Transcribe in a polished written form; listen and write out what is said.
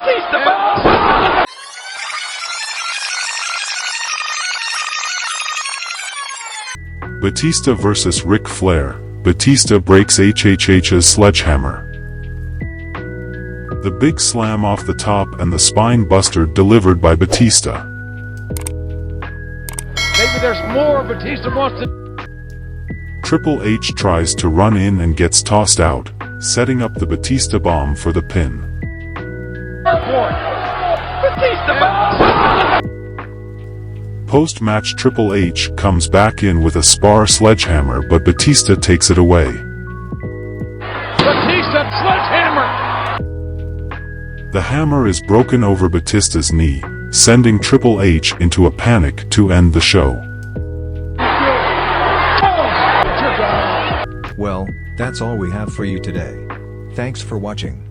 Batista Bomb! Batista vs. Ric Flair. Batista breaks HHH's sledgehammer. The big slam off the top and the spine buster delivered by Batista. Maybe there's more Batista wants to... Triple H tries to run in and gets tossed out, setting up the Batista Bomb for the pin. Batista Bomb! Post-match, Triple H comes back in with a Spar Sledgehammer, but Batista takes it away. Batista Sledgehammer! The hammer is broken over Batista's knee, sending Triple H into a panic to end the show. Well, that's all we have for you today. Thanks for watching.